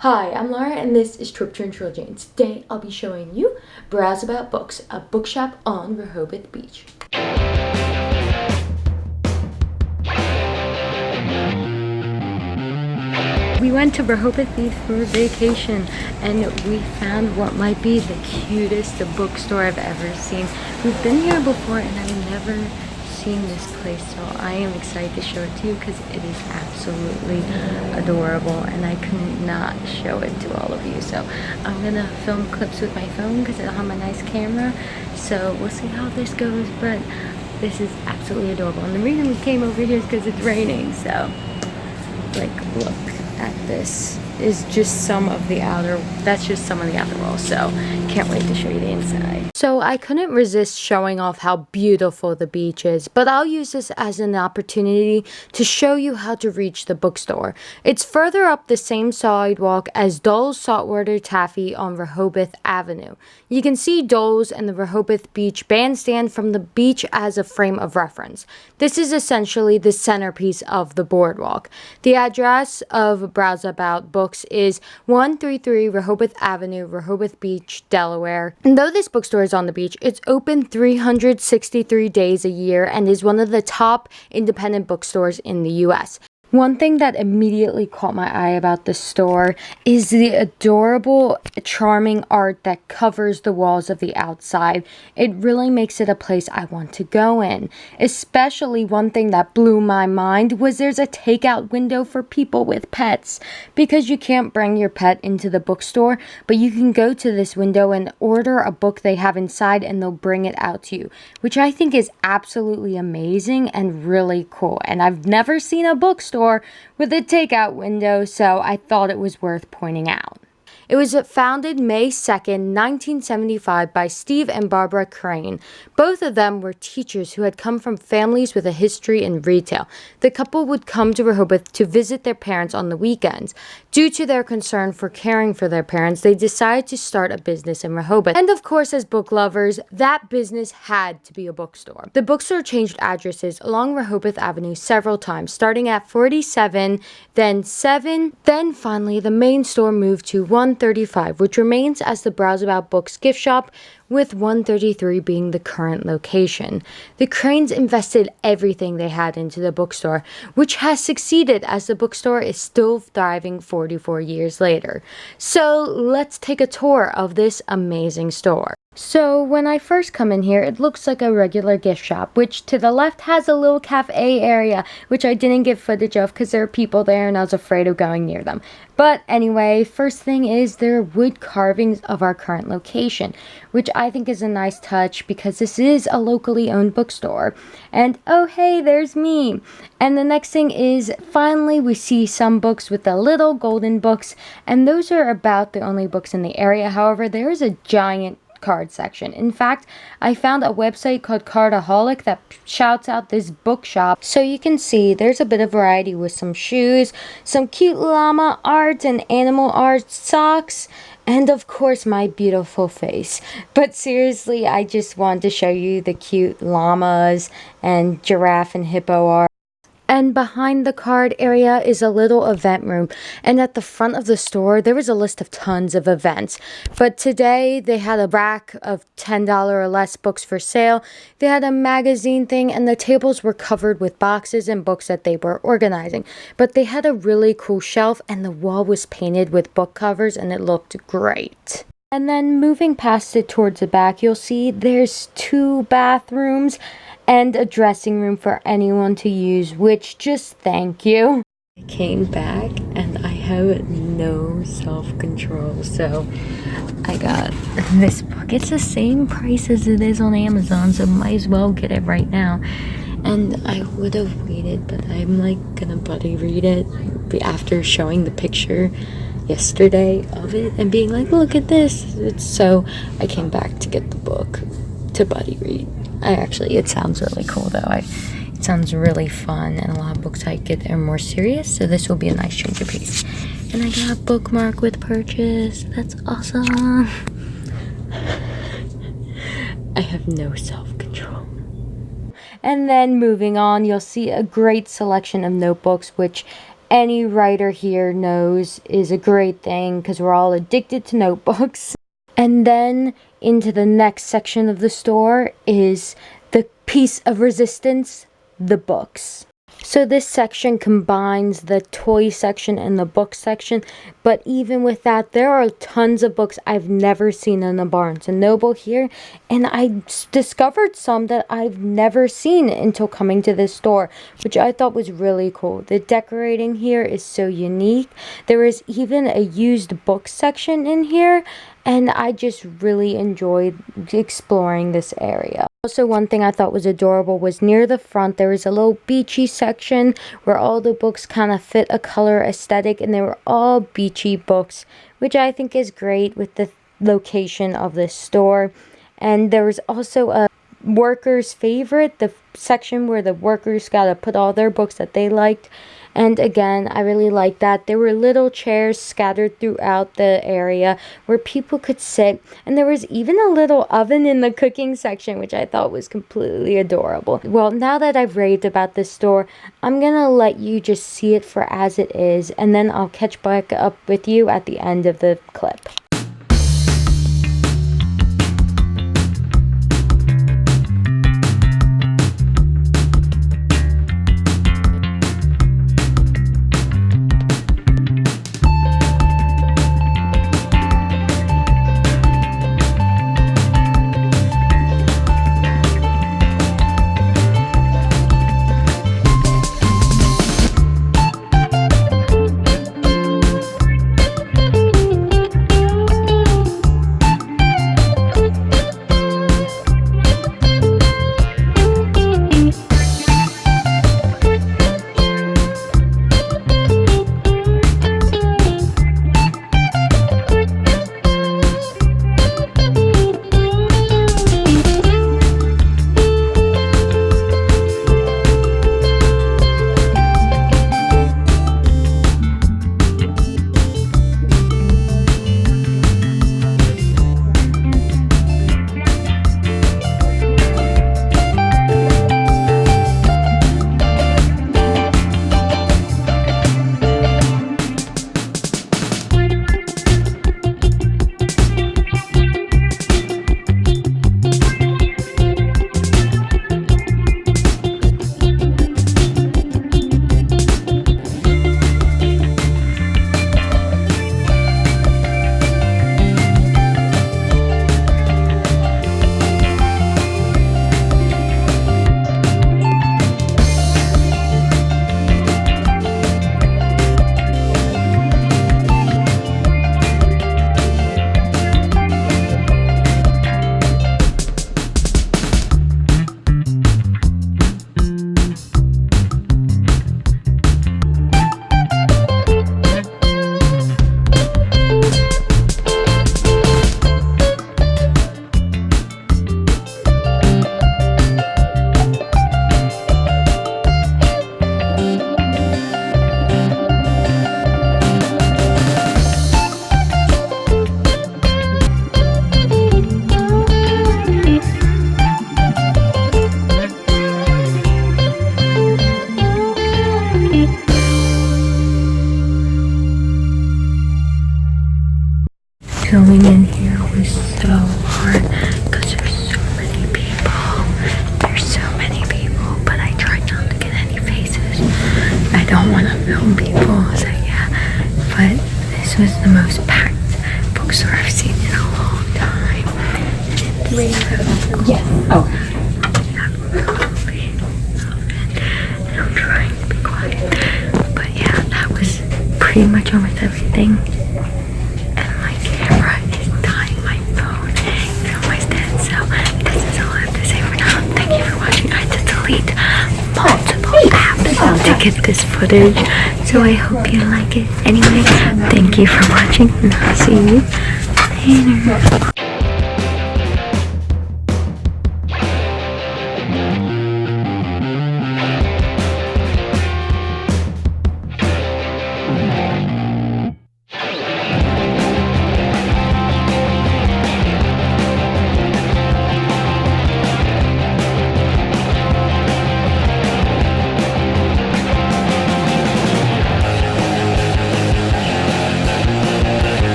Hi, I'm Laura and this is tropetrinitytrilogy, and today I'll be showing you Browseabout Books, a bookshop on Rehoboth Beach. We went to Rehoboth Beach for vacation and we found what might be the cutest bookstore I've ever seen. We've been here before and I've never seen this place, so I am excited to show it to you because it is absolutely adorable and I could not show it to all of you. So I'm gonna film clips with my phone because I don't have a nice camera, so we'll see how this goes, but this is absolutely adorable. And the reason we came over here is because it's raining, so like look at this is just some of the outer walls, so can't wait to show you the inside. So I couldn't resist showing off how beautiful the beach is, but I'll use this as an opportunity to show you how to reach the bookstore. It's further up the same sidewalk as Dole's Saltwater Taffy on Rehoboth Avenue. You can see Dole's and the Rehoboth Beach bandstand from the beach as a frame of reference. This is essentially the centerpiece of the boardwalk. The address of Browseabout Books is 133 Rehoboth Avenue, Rehoboth Beach, Delaware. And though this bookstore is on the beach, it's open 363 days a year and is one of the top independent bookstores in the US. One thing that immediately caught my eye about the store is the adorable, charming art that covers the walls of the outside. It really makes it a place I want to go in. Especially one thing that blew my mind was there's a takeout window for people with pets. Because you can't bring your pet into the bookstore, but you can go to this window and order a book they have inside and they'll bring it out to you, which I think is absolutely amazing and really cool. And I've never seen a bookstore with a takeout window, so I thought it was worth pointing out. It was founded May 2nd, 1975 by Steve and Barbara Crane. Both of them were teachers who had come from families with a history in retail. The couple would come to Rehoboth to visit their parents on the weekends. Due to their concern for caring for their parents, they decided to start a business in Rehoboth. And of course, as book lovers, that business had to be a bookstore. The bookstore changed addresses along Rehoboth Avenue several times, starting at 47, then 7, then finally the main store moved to 135, which remains as the Browseabout Books gift shop, with 133 being the current location. The Cranes invested everything they had into the bookstore, which has succeeded as the bookstore is still thriving 44 years later. So let's take a tour of this amazing store. So when I first come in here, it looks like a regular gift shop, which to the left has a little cafe area, which I didn't get footage of because there are people there and I was afraid of going near them. But anyway, first thing is there are wood carvings of our current location, which I think is a nice touch because this is a locally owned bookstore. And oh hey, there's me. And the next thing is finally we see some books with the little golden books, and those are about the only books in the area. However, there is a giant card section. In fact, I found a website called Cardaholic that shouts out this bookshop. So you can see there's a bit of variety with some shoes, some cute llama art and animal art, socks, and of course my beautiful face. But seriously, I just wanted to show you the cute llamas and giraffe and hippo art. And behind the card area is a little event room. And at the front of the store, there was a list of tons of events. But today, they had a rack of $10 or less books for sale. They had a magazine thing, and the tables were covered with boxes and books that they were organizing. But they had a really cool shelf, and the wall was painted with book covers, and it looked great. And then moving past it towards the back, you'll see there's 2 bathrooms and a dressing room for anyone to use, which just thank you. I came back and I have no self-control, so I got this book. It's the same price as it is on Amazon, so might as well get it right now. And I would have waited, but I'm like gonna buddy read it after showing the picture yesterday of it and being like, look at this. So I came back to get the book to buddy read. It sounds really cool though. It sounds really fun, and a lot of books I get are more serious, so this will be a nice change of pace. And I got a bookmark with purchase. That's awesome. I have no self-control. And then moving on, you'll see a great selection of notebooks, which any writer here knows is a great thing because we're all addicted to notebooks. And then into the next section of the store is the piece of resistance, the books. So this section combines the toy section and the book section, but even with that, there are tons of books I've never seen in the Barnes & Noble here, and I discovered some that I've never seen until coming to this store, which I thought was really cool. The decorating here is so unique. There is even a used book section in here, and I just really enjoyed exploring this area. Also, one thing I thought was adorable was near the front there was a little beachy section where all the books kind of fit a color aesthetic, and they were all beachy books, which I think is great with the location of this store. And there was also a workers' favorite, the section where the workers got to put all their books that they liked. And again, I really like that. There were little chairs scattered throughout the area where people could sit. And there was even a little oven in the cooking section, which I thought was completely adorable. Well, now that I've raved about this store, I'm going to let you just see it for as it is. And then I'll catch back up with you at the end of the clip. Going in here was so hard because there's so many people. There's so many people, but I tried not to get any faces. I don't want to film people, so yeah. But this was the most packed bookstore I've seen in a long time. Yes. Oh. And I'm trying to be quiet. But yeah, that was pretty much almost everything. Multiple apps to get this footage, so I hope you like it. Anyway, thank you for watching, and I'll see you later.